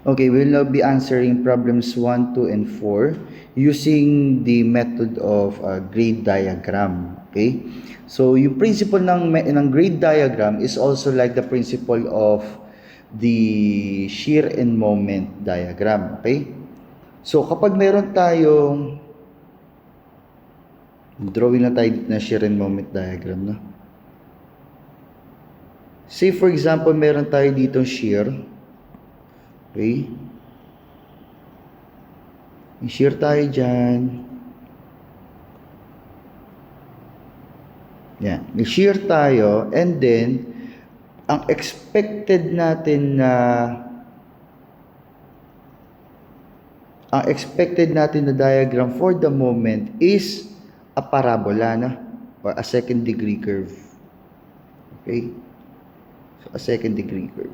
Okay, we'll now be answering problems 1, 2, and 4 using the method of grade diagram. Okay? So, yung principle ng grade diagram is also like the principle of the shear and moment diagram. Okay? So, kapag meron tayong drawing na tayo dito na shear and moment diagram, no? Say for example, meron tayo dito shear. Okay? I-shear tayo dyan. Yan. I-shear tayo and then ang expected natin na diagram for the moment is a parabola na or a second degree curve. Okay? So a second degree curve.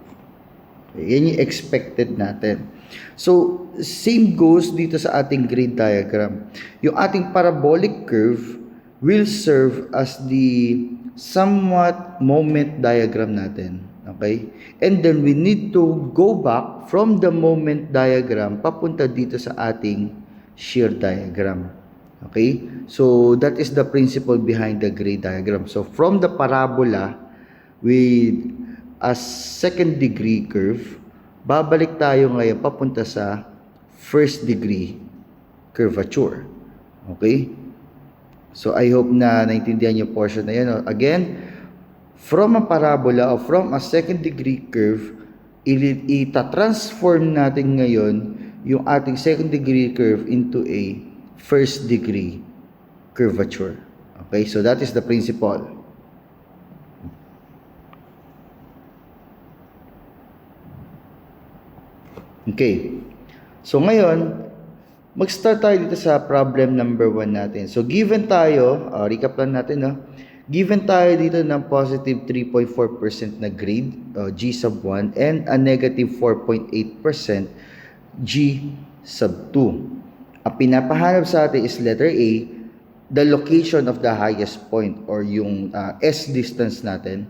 Okay, yan yung expected natin. So, same goes dito sa ating grade diagram. Yung ating parabolic curve will serve as the somewhat moment diagram natin. Okay? And then, we need to go back from the moment diagram papunta dito sa ating shear diagram. Okay? So, that is the principle behind the grade diagram. So, from the parabola with a second degree curve, babalik tayo ngayon papunta sa first degree curvature. Okay? So, I hope na naintindihan yung portion na yan. Again, from a parabola or from a second degree curve, ita-transform natin ngayon yung ating second degree curve into a first degree curvature. Okay? So, that is the principle. Okay. So, ngayon, mag-start tayo dito sa problem number 1 natin. So, given tayo, recap lang natin, no? Given tayo dito ng positive 3.4% na grade, G sub 1, and a negative 4.8% G sub 2. Ang pinapahanap sa atin is letter A, the location of the highest point or yung S distance natin.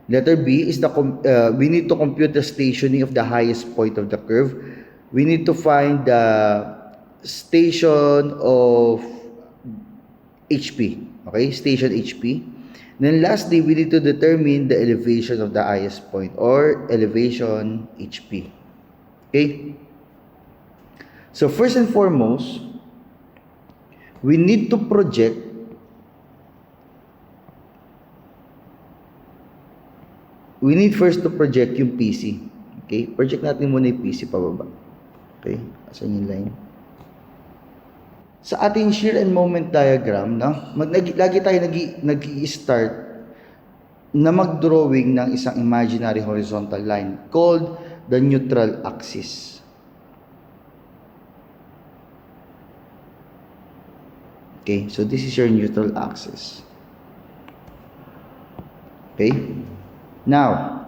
Letter B is we need to compute the stationing of the highest point of the curve. We need to find the station of HP. Okay, station HP. Then lastly, we need to determine the elevation of the highest point or elevation HP. Okay? So first and foremost, we need to project first to project yung PC. Okay? Project natin muna yung PC pababa. Okay? Asan yung line? Sa ating shear and moment diagram, no? Lagi tayo nag-i-start na mag-drawing ng isang imaginary horizontal line called the neutral axis. Okay? So this is your neutral axis. Okay? Now,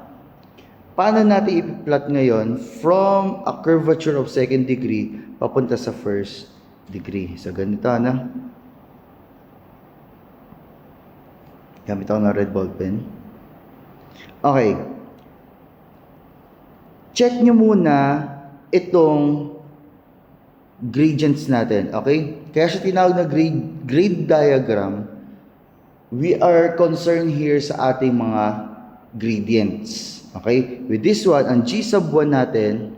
paano natin i-plot ngayon from a curvature of second degree papunta sa first degree? So, ganito na. Gamit ako ng red ball pen. Okay. Check nyo muna itong gradients natin. Okay? Kaya siya tinawag na grade diagram. We are concerned here sa ating mga gradients. Okay? With this one, ang G sub 1 natin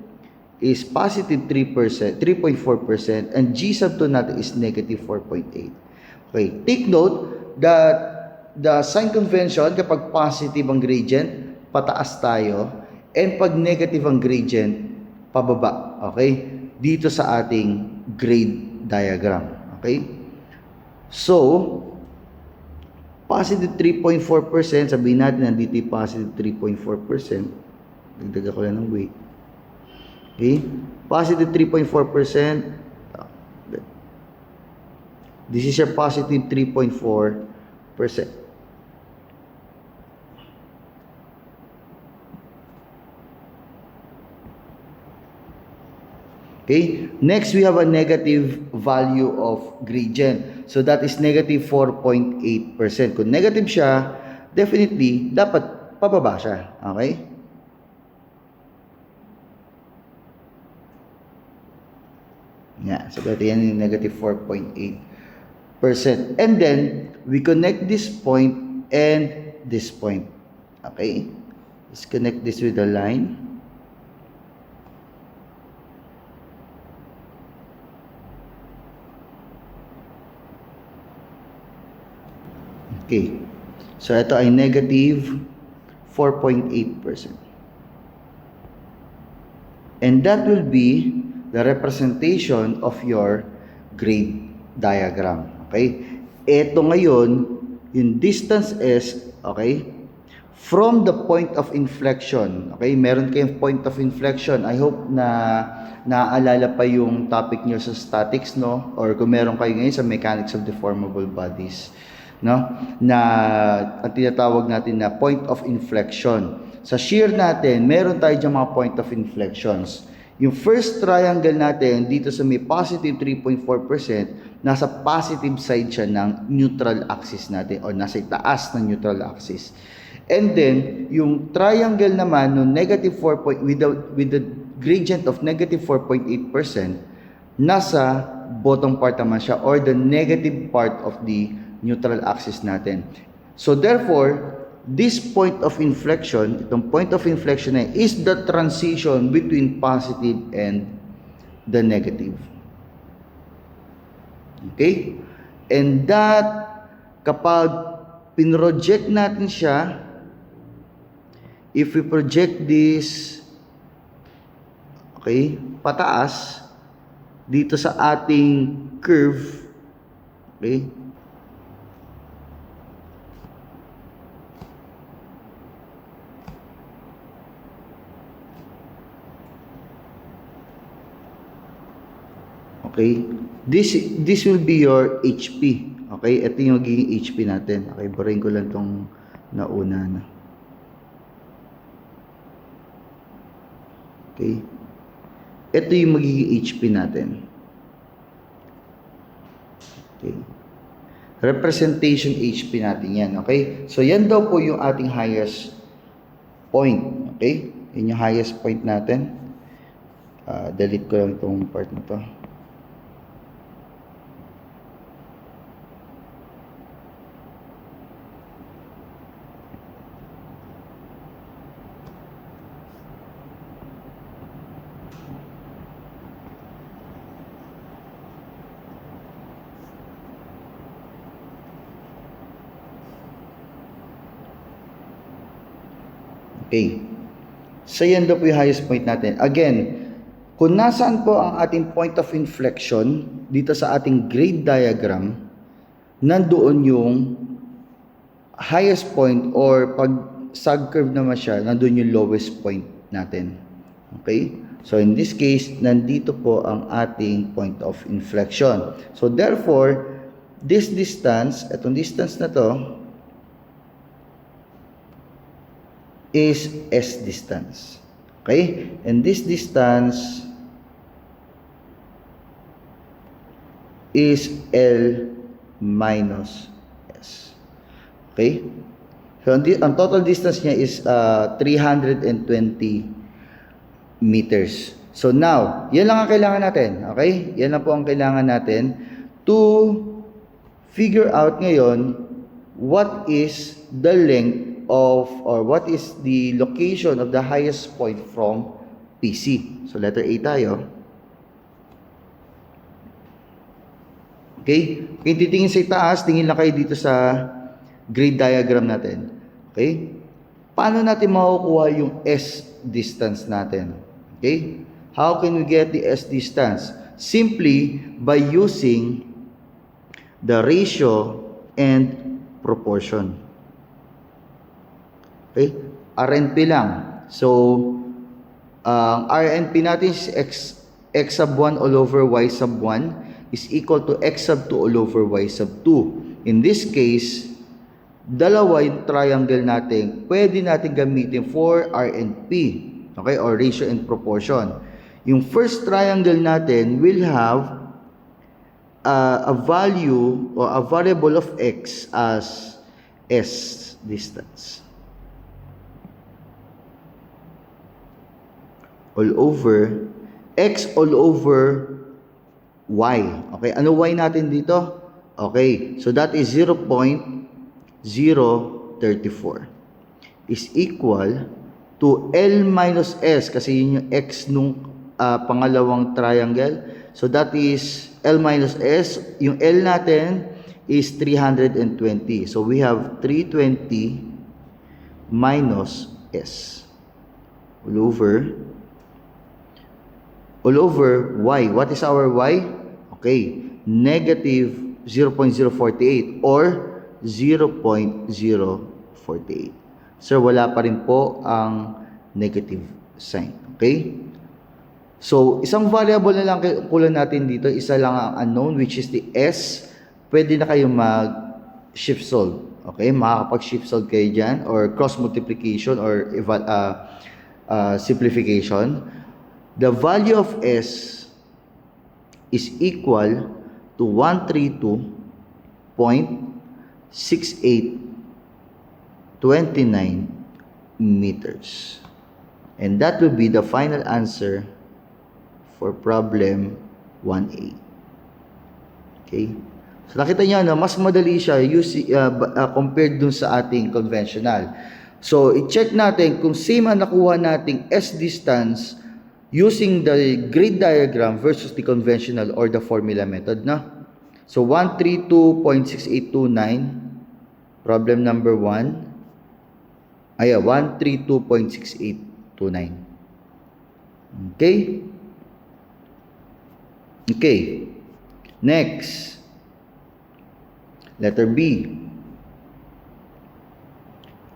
is positive 3%, 3.4%, and G sub 2 natin is negative 4.8. Okay? Take note that the sign convention, kapag positive ang gradient, pataas tayo, and pag negative ang gradient, pababa. Okay? Dito sa ating grade diagram. Okay? So, positive 3.4%, sabihin natin nandito yung positive 3.4%. Dagdagan ko lang ng weight. Okay? Positive 3.4%. This is your positive 3.4%. Okay? Next, we have a negative value of gradient. So, that is negative 4.8%. Kung negative siya, definitely, dapat pababa siya. Okay? Yeah, so dati yan yung negative 4.8%. And then, we connect this point and this point. Okay? Let's connect this with a line. Okay. So, ito ay negative 4.8%. And that will be the representation of your grade diagram. Okay? Ito ngayon, yung distance is, okay, from the point of inflection. Okay? Meron kayong point of inflection. I hope na naaalala pa yung topic nyo sa statics, no? Or kung meron kayo ngayon sa mechanics of deformable bodies, no? Na ang tinatawag natin na point of inflection. Sa shear natin, meron tayo dyan mga point of inflections. Yung first triangle natin, dito sa may positive 3.4%, nasa positive side siya ng neutral axis natin o nasa itaas ng neutral axis. And then, yung triangle naman, no negative 4 with the gradient of negative 4.8%, nasa bottom part naman siya or the negative part of the neutral axis natin. So therefore, this point of inflection, itong point of inflection na is the transition between positive and the negative. Okay? And that, kapag pinroject natin siya, if we project this, okay, pataas, dito sa ating curve, okay, okay, this will be your HP. Okay, ito yung magiging HP natin. Okay, barayin ko lang tong nauna na. Okay, ito yung magiging HP natin. Okay, representation HP natin yan. Okay, so yan daw po yung ating highest point. Okay, yun yung highest point natin. Delete ko lang itong part na to. Okay. So, yan daw po yung highest point natin. Again, kung nasaan po ang ating point of inflection dito sa ating grade diagram, nandoon yung highest point or pag sub-curve naman siya, nandoon yung lowest point natin. Okay? So, in this case, nandito po ang ating point of inflection. So, therefore, this distance, itong distance na to, is S distance. Okay? And this distance is L minus S. Okay? So, ang total distance niya is 320 meters. So, now, yan lang ang kailangan natin. Okay? Yan lang po ang kailangan natin to figure out ngayon what is the length of or what is the location of the highest point from PC. So letter A tayo. Okay? Kung titingin sa itaas, tingin lang kayo dito sa grade diagram natin. Okay? Paano natin makukuha yung S distance natin? Okay? How can we get the S distance? Simply by using the ratio and proportion. Okay? RNP lang. So, RNP natin is x sub 1 all over y sub 1 is equal to x sub 2 all over y sub 2. In this case, dalawa yung triangle natin, pwede natin gamitin for RNP. Okay? Or ratio and proportion. Yung first triangle natin will have a value or a variable of x as S distance. All over x all over y. Okay, ano y natin dito? Okay, so that is 0.034 is equal to L minus S kasi yun yung x nung pangalawang triangle. So that is L minus S. Yung L natin is 320. So we have 320 minus S all over y. What is our y? Okay, negative 0.048 or 0.048. Sir, wala pa rin po ang negative sign. Okay? So, isang variable na lang kulang natin dito. Isa lang ang unknown, which is the S. Pwede na kayo mag-shift solve. Okay? Makakapag-shift solve kayo dyan or cross multiplication or simplification. The value of S is equal to 132.6829 meters. And that will be the final answer for problem 1A. Okay? So nakita niyo na mas madali siya compared dun sa ating conventional. So i-check natin kung same ang nakuha nating S distance using the grid diagram versus the conventional or the formula method, na. So 132.6829, problem number 1. 132.6829. Okay? Okay. Next. Letter B.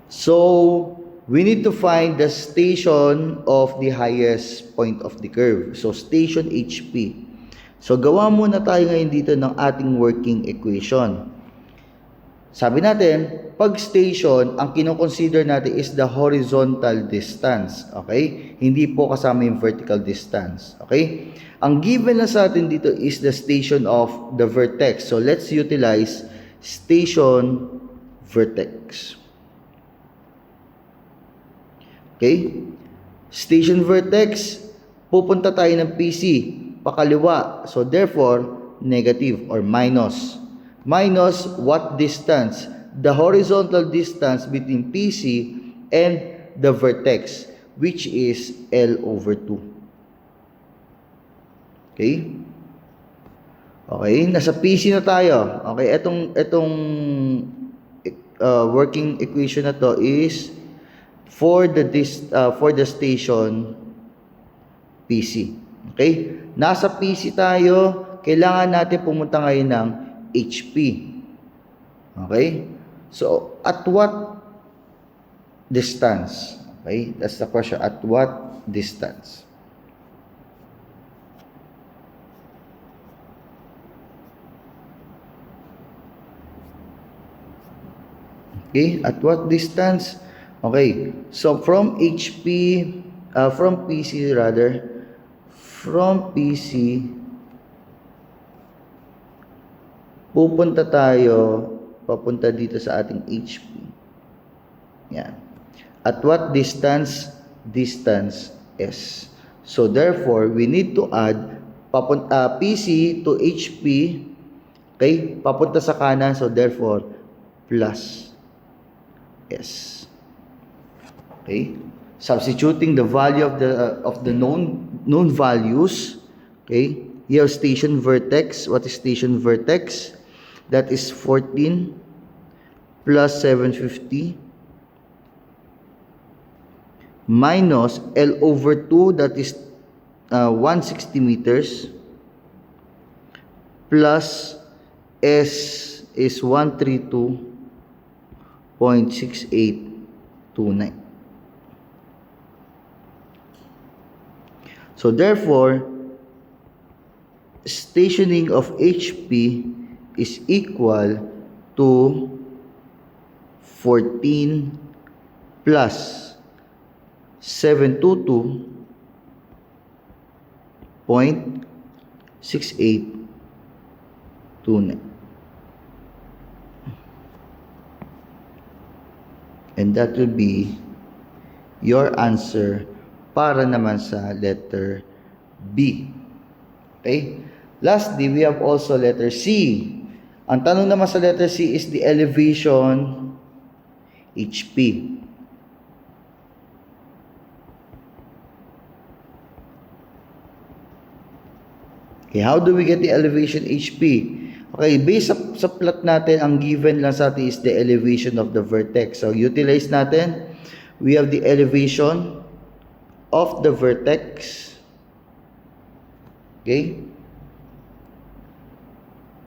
So, we need to find the station of the highest point of the curve. So, station HP. So, gawa muna tayo ngayon dito ng ating working equation. Sabi natin, pag station, ang kinoconsider natin is the horizontal distance. Okay? Hindi po kasama yung vertical distance. Okay? Ang given na sa atin dito is the station of the vertex. So, let's utilize station vertex. Okay? Station vertex, pupunta tayo ng PC, pakaliwa. So, therefore, negative or minus. Minus what distance? The horizontal distance between PC and the vertex, which is L over 2. Okay? Okay, nasa PC na tayo. Okay, itong working equation na to is for the station PC. Okay? Nasa PC tayo, kailangan natin pumunta ngayon ng HP. Okay? So, at what distance? Okay? That's the question. At what distance? Okay? At what distance? Okay. So, from HP, from PC rather, from PC, pupunta tayo, papunta dito sa ating HP. Yan. At what distance? Distance S. So, therefore, we need to add PC to HP. Okay? Papunta sa kanan. So, therefore, plus S. Okay? Substituting the value of the known values. Okay? Here, station vertex. What is station vertex? That is 14 plus 750 minus L over 2, that is 160 meters, plus S is 132.6829. So therefore, stationing of HP is equal to 14 plus 722.6829. And that will be your answer para naman sa letter B. Okay? Lastly, we have also letter C. Ang tanong naman sa letter C is the elevation HP. Okay, how do we get the elevation HP? Okay, based sa plot natin, ang given lang sa atin is the elevation of the vertex. So, utilize natin. We have the elevation of the vertex. Okay?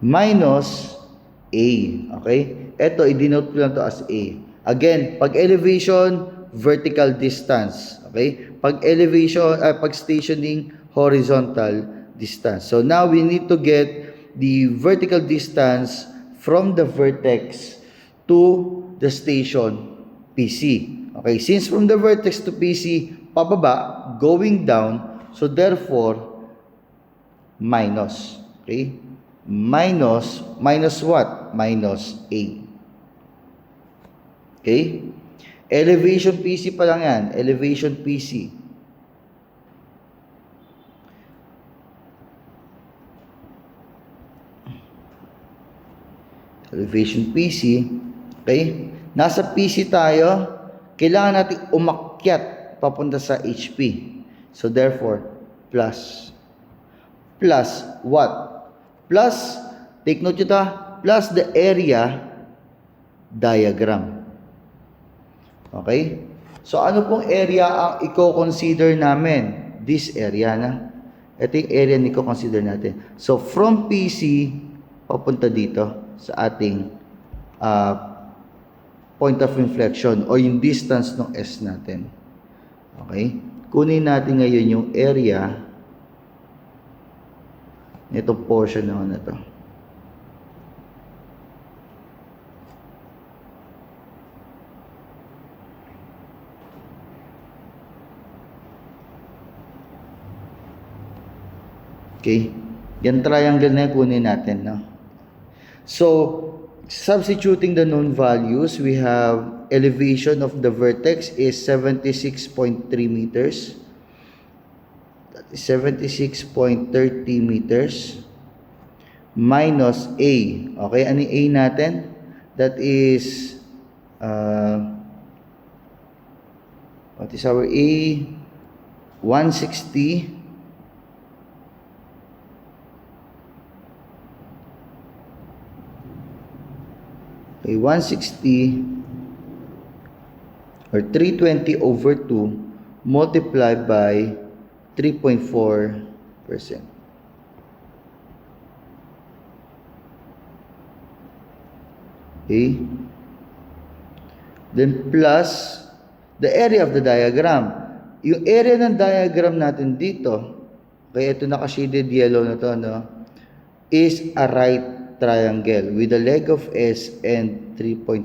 Minus A. Okay? Ito, i-denote ko lang to as A. Again, pag elevation, vertical distance. Okay? Pag elevation, pag stationing, horizontal distance. So now we need to get the vertical distance from the vertex to the station PC. Okay, since from the vertex to PC, pababa, going down, so therefore, minus. Okay? Minus what? Minus A. Okay? Elevation PC pa lang yan. Elevation PC. Elevation PC. Okay? Nasa PC tayo, kailangan natin umakyat papunta sa HP. So therefore, plus. Plus what? Plus, take note ito, plus the area diagram. Okay? So ano pong area ang i-consider namin? This area na. Ito yung area na i-consider natin. So from PC, papunta dito sa ating point of inflection o yung distance ng S natin. Okay? Kunin natin ngayon yung area nitong portion na to. Okay? Yan triangle na kunin natin, no? So, substituting the known values, we have elevation of the vertex is 76.3 meters. That is 76.30 meters minus A. Okay, ano yung A natin? That is, what is our A? 160. Okay, 160 or 320 over 2 multiplied by 3.4%. Okay. Then plus the area of the diagram. Yung area ng diagram natin dito, kaya ito naka-shaded yellow na to, no, is a right triangle with a leg of S and 3.4%.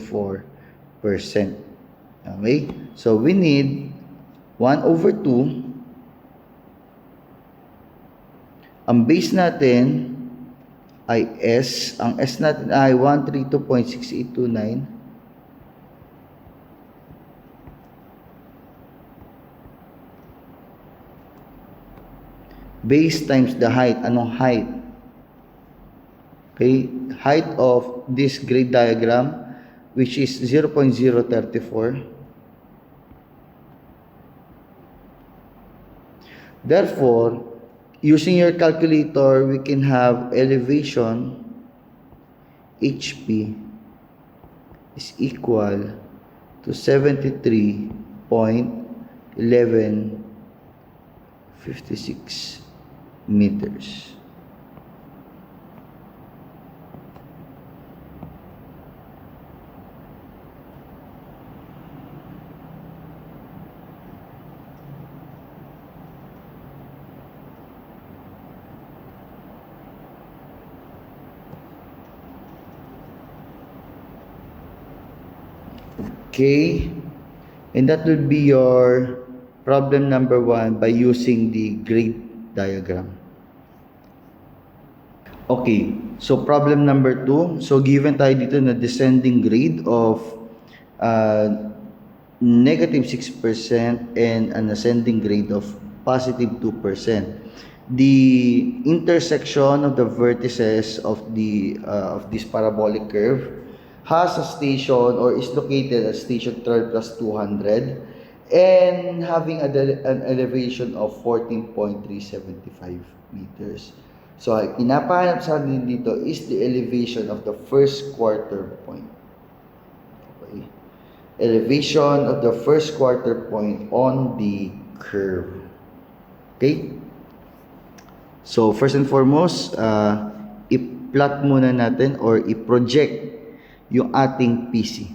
Okay? So, we need 1 over 2. Ang base natin ay S. Ang S natin ay 132.6829. Base times the height. Anong height? Okay, height of this grid diagram, which is 0.034. Therefore, using your calculator, we can have elevation HP is equal to 73.1156 meters. Okay, and that will be your problem number 1 by using the grade diagram. Okay, so problem number 2. So given tayo dito na descending grade of negative 6% and an ascending grade of positive 2%. the intersection of the vertices of this parabolic curve has a station or is located at station 12 plus 200 and having an elevation of 14.375 meters. So, pinapahanap sa atin dito is the elevation of the first quarter point. Okay. Elevation of the first quarter point on the curve. Okay? So, first and foremost, i-plot muna natin or i-project yung ating PC.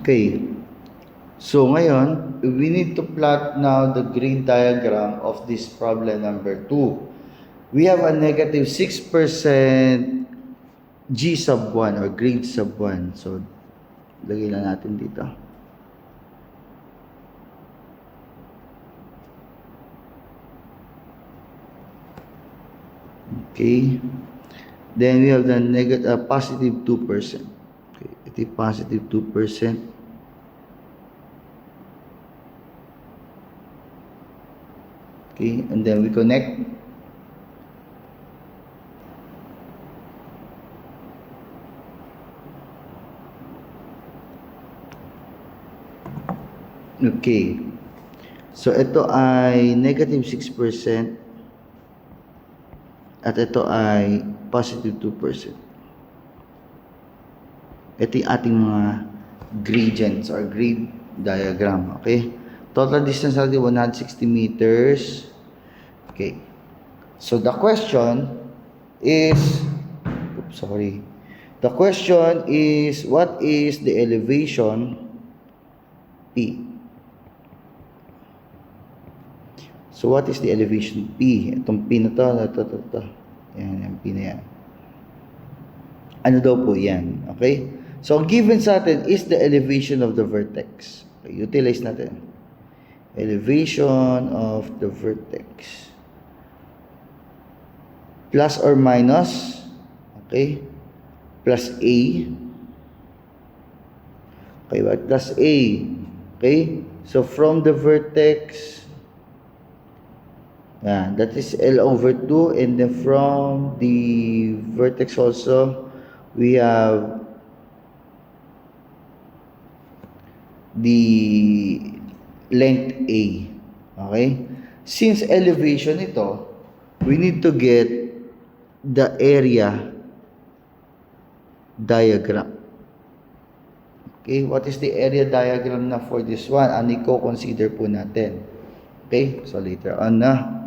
Okay. So, ngayon, we need to plot now the grid diagram of this problem number 2. We have a negative 6% G sub 1 or grade sub 1. So, lagay lang natin dito. Okay. Then we have the positive 2%. Okay, ito yung positive 2%. Okay, and then we connect. Okay. So, ito ay negative 6% at ito ay positive 2%. Ito yung ating mga gradients or grade diagram. Okay? Total distance natin 160 meters. Okay. So, the question is, the question is, what is the elevation P? So, what is the elevation P? Itong P na to. Yan, yung P na yan. Ano daw po yan? Okay? So, ang given sa atin is the elevation of the vertex. Okay, utilize natin. Elevation of the vertex. Plus or minus. Okay? Plus A. Okay, but plus A. Okay? So, from the vertex, that is L over 2, and then from the vertex also we have the length A. Okay? Since elevation ito, we need to get the area diagram. Okay? What is the area diagram na for this one? Ano i-consider po natin? Okay? So later on na.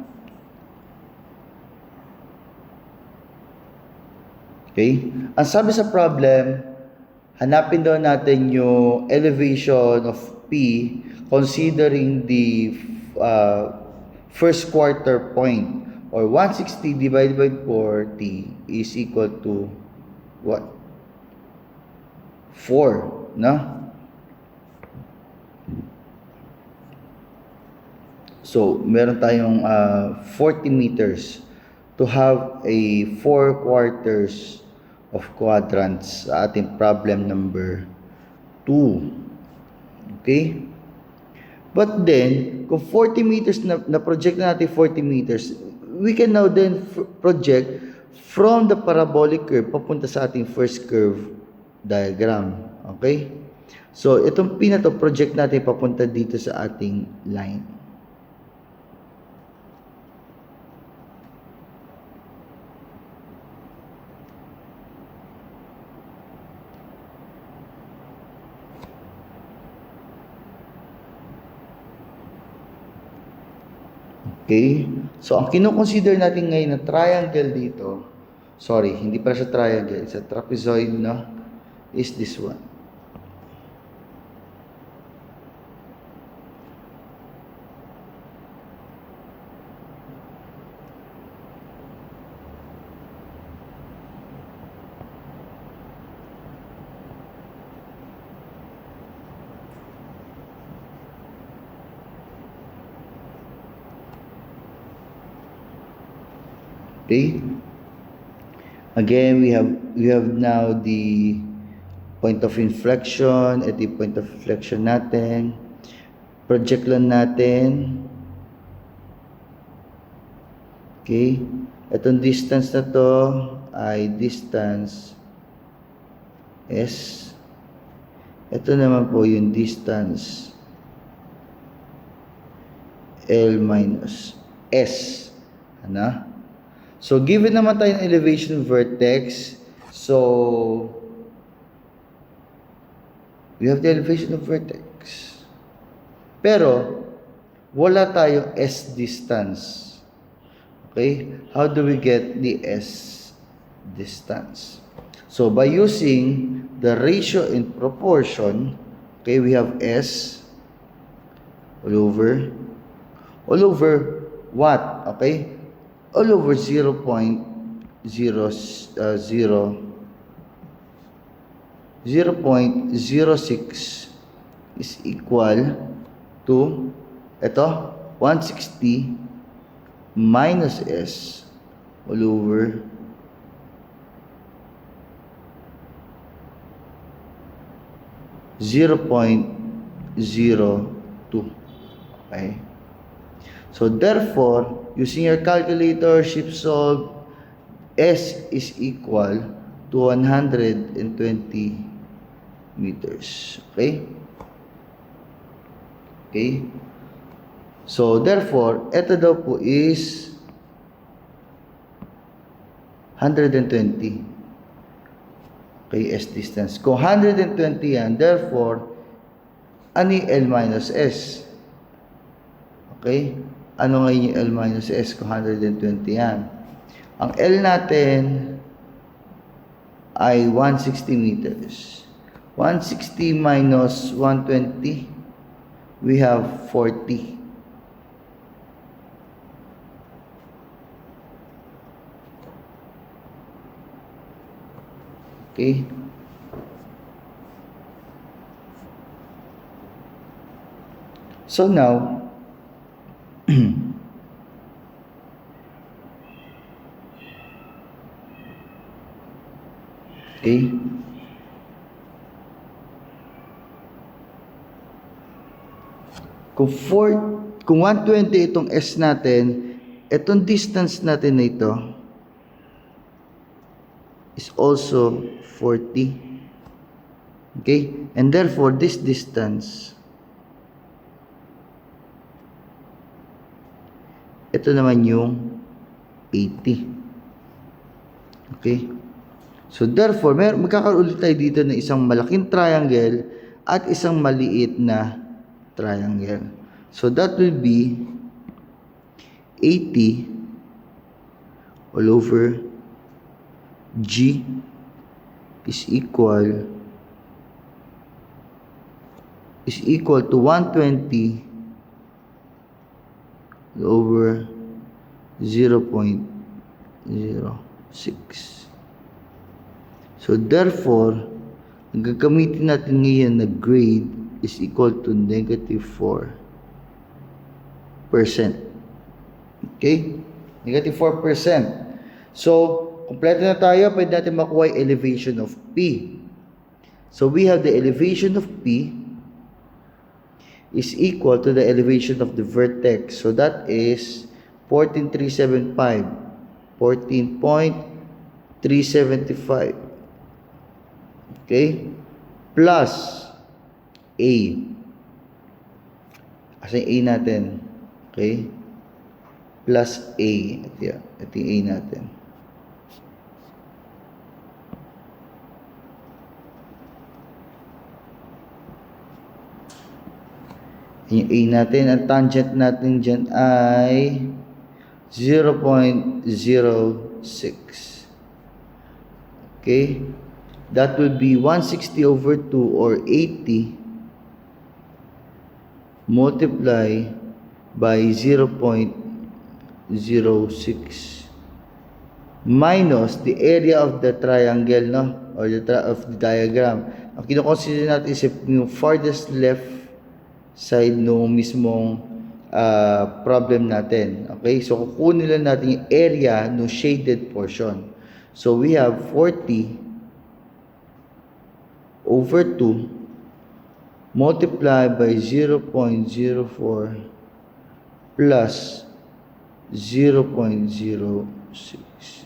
Okay? Ang sabi sa problem, hanapin daw natin yung elevation of P considering the first quarter point, or 160 divided by 40 is equal to what? 4, no? So, meron tayong 40 meters to have a 4 quarters of quadrants sa ating problem number 2. Okay? But then, kung 40 meters na project na natin 40 meters, we can now then project from the parabolic curve papunta sa ating first curve diagram. Okay? So, itong P na to, project natin papunta dito sa ating line. Okay? So, ang kino-consider natin ngayon na triangle dito, sorry, hindi pala siya triangle, it's a trapezoid, no? Is this one. Okay? Again, we have now the point of inflection. Ito yung point of inflection natin. Project lang natin. Okay? Itong distance na to ay distance S. Ito naman po yung distance L minus S. Ano? So, given naman tayong elevation vertex, so, we have the elevation of vertex. Pero, wala tayong S distance. Okay? How do we get the S distance? So, by using the ratio in proportion, okay, we have S all over what? Okay? All over 0.006 is equal to ito 160 minus S all over 0.02. Okay? So therefore, using your calculator, shift solve, S is equal to 120 meters. Okay? Okay? So therefore, ito daw po is 120. Okay, S distance. Kung 120 yan, therefore, ano yung L minus S? Okay? Ano ngayon yung L minus S kung 120 yan? Ang L natin ay 160 meters. 160 minus 120, we have 40. Okay? So now, okay? Kung 120 itong S natin, itong distance natin na ito is also 40. Okay? And therefore, this distance, ito naman yung 80. Okay? So therefore, magkakaroon ulit tayo dito ng isang malaking triangle at isang maliit na triangle. So that will be 80 all over G is equal to 120 over 0.06. So therefore, ang gagamitin natin ngayon na grade is equal to negative 4%. Okay? Negative 4%. So, kompleto na tayo. Pwede natin makuha yung elevation of P. So, we have the elevation of P is equal to the elevation of the vertex. So, that is 14,375. 14.375. Okay? Plus A. Asa yung A natin? Okay? Plus A. Ito yung A natin. Yung A natin, ang tangent natin dyan ay 0.06. Okay? That would be 160 over 2 or 80 multiply by 0.06 minus the area of the triangle, no? Or of the diagram. Ang kino-consider natin is yung farthest left side nung mismong problem natin. Okay? So, kukunin lang natin yung area no shaded portion. So, we have 40 over 2 multiplied by 0.04 plus 0.06.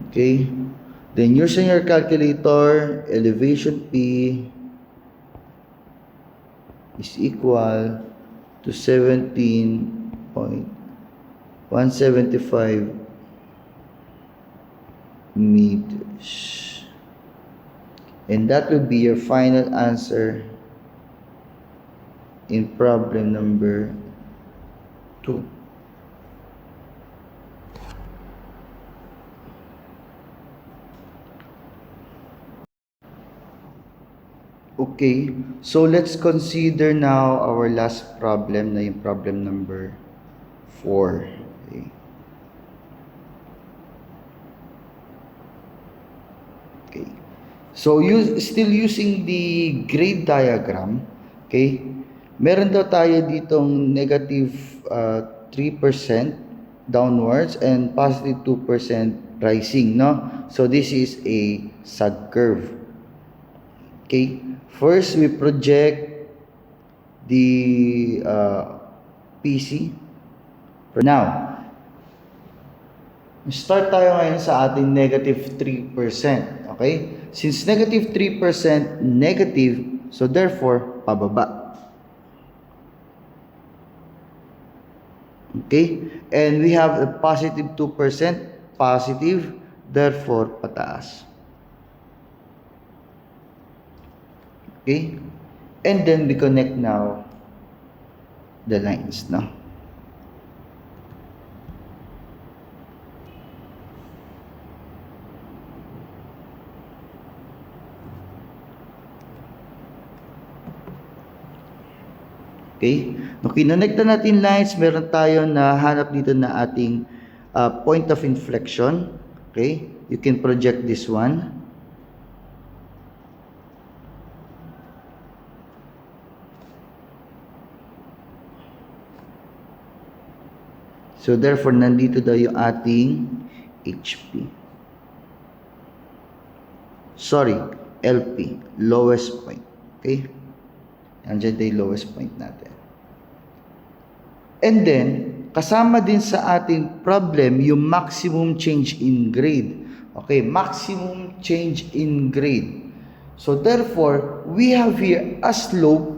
Okay? Then using your calculator, elevation P is equal to 17.175 meters. And that will be your final answer in problem number 2. Okay, so let's consider now our last problem, na yung problem number 4. Okay. Okay. So, still using the grade diagram, okay, meron daw tayo ditong negative 3% downwards and positive 2% rising, no? So, this is a sag curve. Okay, first we project the PC. Now, start tayo ngayon sa ating negative 3%. Okay? Since negative 3% negative, so therefore, pababa. Okay? And we have a positive 2% positive, therefore, pataas. Okay? And then we connect now the lines, no? Okay? Nung kinonekta natin lines, meron tayo na hanap dito na ating point of inflection. Okay? You can project this one. So, therefore, nandito daw yung ating HP. Sorry, LP, lowest point. Okay? Nandiyan tayo lowest point natin. And then, kasama din sa ating problem yung maximum change in grade. Okay, maximum change in grade. So, therefore, we have here a slope.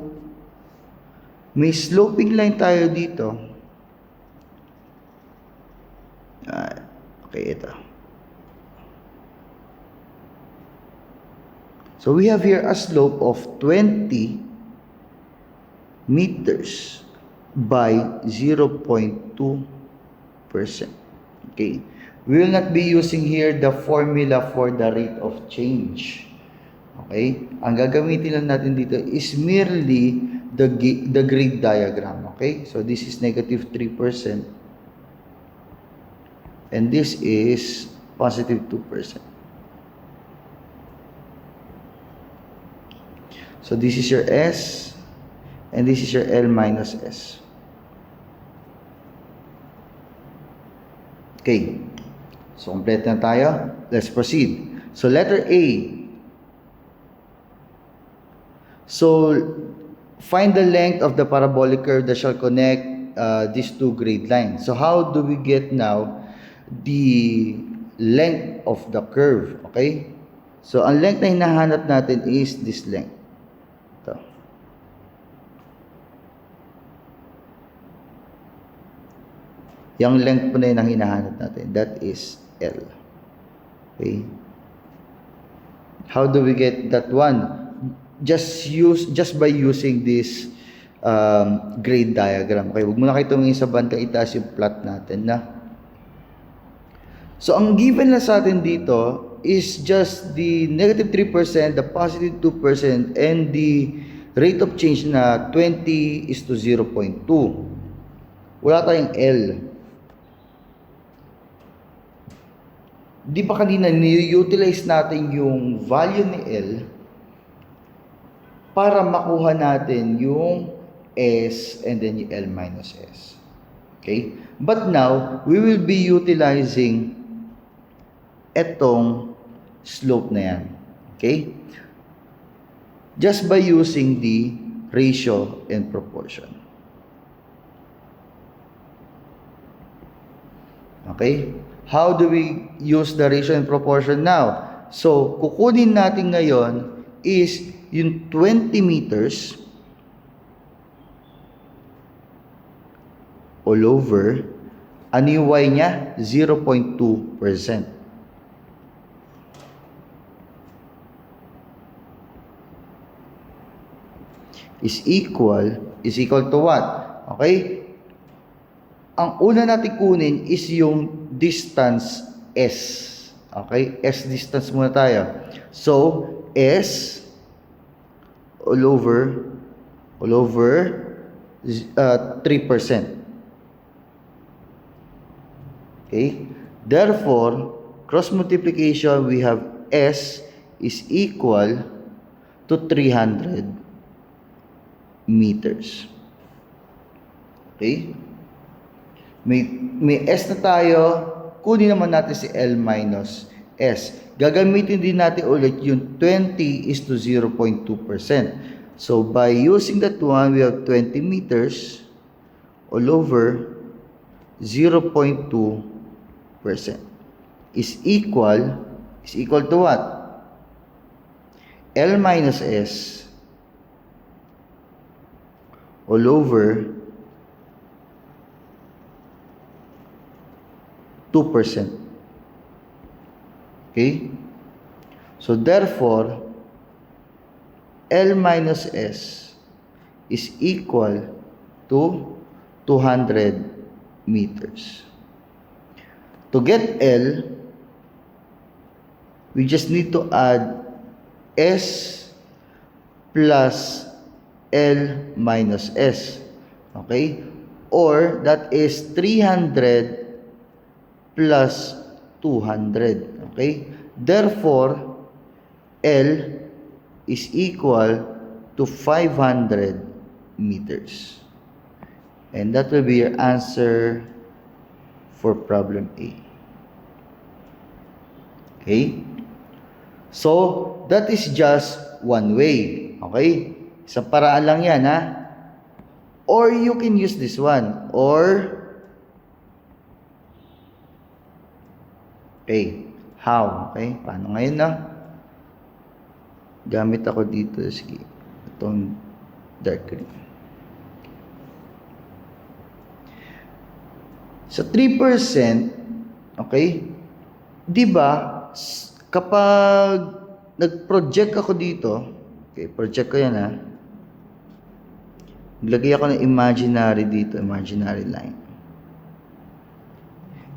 May sloping line tayo dito. Okay, ito. So, we have here a slope of 20 meters by 0.2%. Okay. We will not be using here the formula for the rate of change. Okay. Ang gagamitin lang natin dito is merely the grade diagram. Okay. So, this is negative 3%. And this is positive 2%. So, this is your S. And this is your L minus S. Okay. So, complete na tayo. Let's proceed. So, letter A. So, find the length of the parabolic curve that shall connect these two grade lines. So, how do we get now the length of the curve? Okay? So, ang length na hinahanap natin is this length. Ito. Yung length po na yun ang hinahanap natin. That is L. Okay? How do we get that one? Just by using this grade diagram. Okay, huwag mo na kayo tumingin sa banda, itaas yung plot natin na. So, ang given na sa atin dito is just the negative 3%, the positive 2%, and the rate of change na 20 is to 0.2. Wala tayong L. Di ba kanina ni-utilize natin yung value ni L para makuha natin yung S and then yung L minus S. Okay? But now, we will be utilizing etong slope na yan. Okay? Just by using the ratio and proportion. Okay? How do we use the ratio and proportion now? So, kukunin natin ngayon is yung 20 meters all over, ano yung Y niya? 0.2%. Is equal to what? Okay? Ang una natin kunin is yung distance S. Okay? S distance muna tayo. So, S all over 3%. Okay? Therefore, cross multiplication, we have S is equal to 300 meters. Okay? May S na tayo, kunin naman natin si L minus S. Gagamitin din natin ulit yung 20 is to 0.2%. So, by using that one, we have 20 meters all over 0.2% is equal to what? L minus S all over 2%. Okay? So, therefore, L minus S is equal to 200 meters. To get L, we just need to add S plus L minus S. Okay? Or, that is 300 plus 200. Okay? Therefore, L is equal to 500 meters. And that will be your answer for problem A. Okay? So, that is just one way. Okay? Isang paraan lang yan, ha? Or you can use this one. Or, okay, how? Okay, paano ngayon na? Gamit ako dito, sige, itong dark green. Sa 3%, okay, di ba, kapag nag-project ako dito, okay, project ko yan, ha, naglagay ako ng imaginary dito, imaginary line.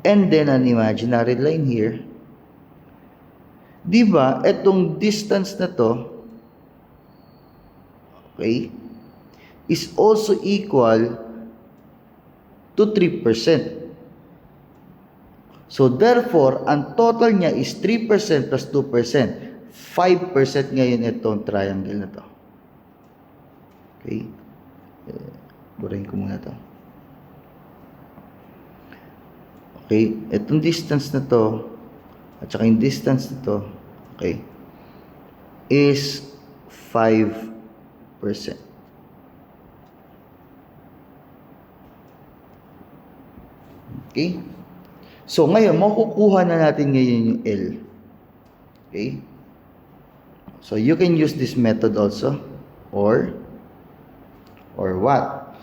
And then, an imaginary line here. Di ba, etong distance na to, okay, is also equal to 3%. So, therefore, ang total niya is 3% plus 2%. 5% ngayon itong triangle na to. Okay? Burahin ko muna to. Okay? Itong distance na to, at saka yung distance na to, okay, is 5%. Okay? So, ngayon, makukuha na natin ngayon yung L. Okay? So, you can use this method also. Or what?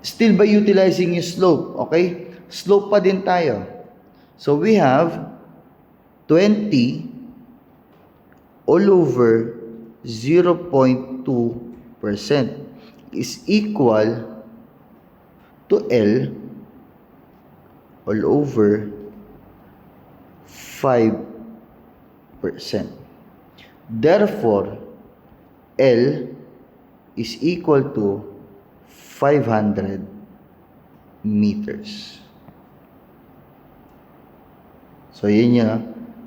Still by utilizing yung slope. Okay? Slope pa din tayo. So, we have 20 all over 0.2% is equal to L all over 5%. Therefore, L is equal to 500 meters. So, yun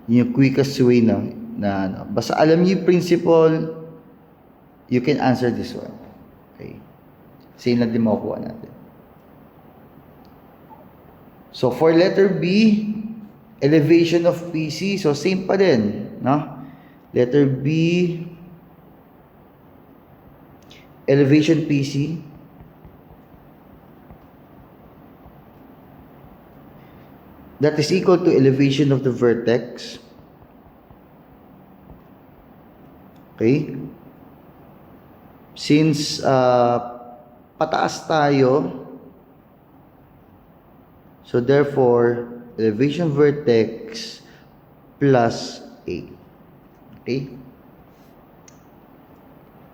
yung quickest way na na ano. Basta alam niyo yung principle, you can answer this one. Okay. Same lang din makukuha natin. So, for letter B, elevation of PC. So, same pa din. No? Letter B, elevation PC. That is equal to elevation of the vertex. Okay? Since pataas tayo, so therefore, elevation vertex plus A. Okay?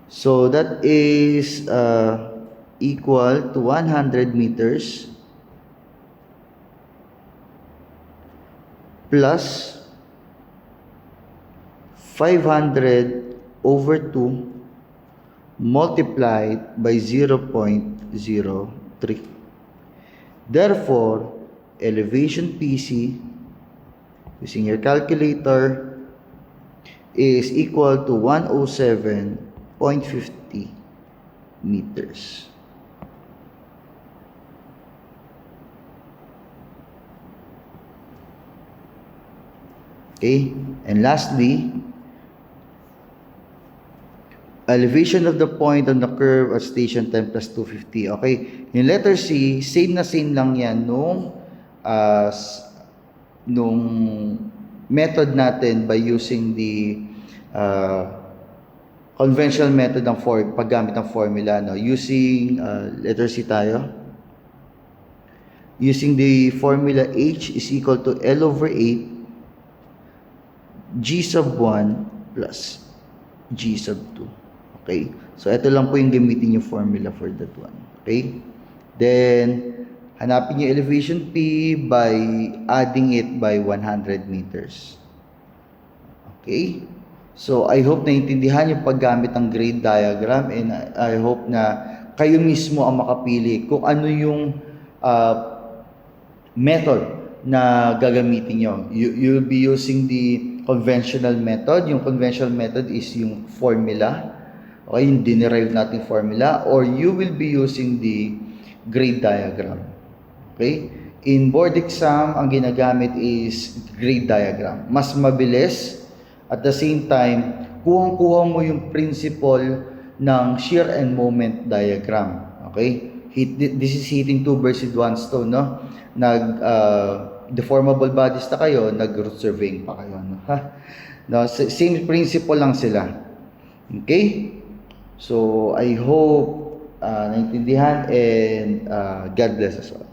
So that is equal to 100 meters plus 500 over 2 multiplied by 0.03. Therefore, elevation PC using your calculator is equal to 107.50 meters. Okay, and lastly, elevation of the point on the curve at station 10 plus 250. Okay, yung letter C, same na same lang yan nung method natin by using the conventional method ng paggamit ng formula. No? Using letter C tayo. Using the formula H is equal to L over 8 G sub 1 plus G sub 2. Okay? So, ito lang po yung gamitin yung formula for that one. Okay? Then, hanapin yung elevation P by adding it by 100 meters. Okay? So, I hope naintindihan yung paggamit ng grade diagram, and I hope na kayo mismo ang makapili kung ano yung method na gagamitin nyo. You'll be using the conventional method. Yung conventional method is yung formula. Okay, yung dinerive natin formula, or you will be using the grade diagram. Okay? In board exam, ang ginagamit is grade diagram. Mas mabilis, at the same time, kuhang-kuha mo yung principle ng shear and moment diagram. Okay? This is hitting two birds with one stone, no? Deformable bodies na kayo, nag-root surveying pa kayo, no? No, same principle lang sila. Okay? So, I hope naintindihan, and God bless us all.